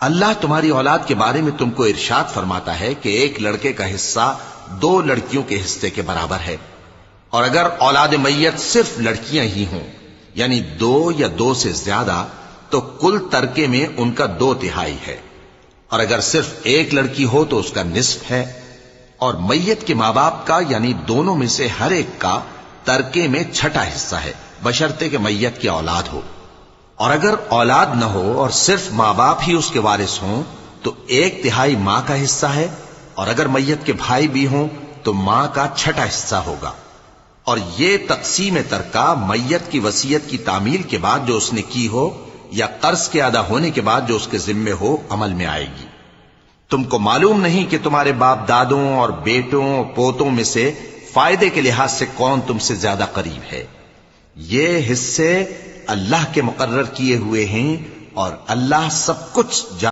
اللہ تمہاری اولاد کے بارے میں تم کو ارشاد فرماتا ہے کہ ایک لڑکے کا حصہ 2 لڑکیوں کے حصے کے برابر ہے، اور اگر اولاد میت صرف لڑکیاں ہی ہوں یعنی 2 یا 2 سے زیادہ تو کل ترکے میں ان کا 2/3 ہے، اور اگر صرف ایک لڑکی ہو تو اس کا نصف ہے، اور میت کے ماں باپ کا یعنی دونوں میں سے ہر ایک کا ترکے میں 6واں حصہ ہے، بشرطے کہ میت کی اولاد ہو، اور اگر اولاد نہ ہو اور صرف ماں باپ ہی اس کے وارث ہوں تو 1/3 ماں کا حصہ ہے، اور اگر میت کے بھائی بھی ہوں تو ماں کا 6واں حصہ ہوگا۔ اور یہ تقسیم ترکہ میت کی وصیت کی تعمیل کے بعد جو اس نے کی ہو یا قرض کے ادا ہونے کے بعد جو اس کے ذمے ہو عمل میں آئے گی۔ تم کو معلوم نہیں کہ تمہارے باپ دادوں اور بیٹوں اور پوتوں میں سے فائدے کے لحاظ سے کون تم سے زیادہ قریب ہے۔ یہ حصے اللہ کے مقرر کیے ہوئے ہیں اور اللہ سب کچھ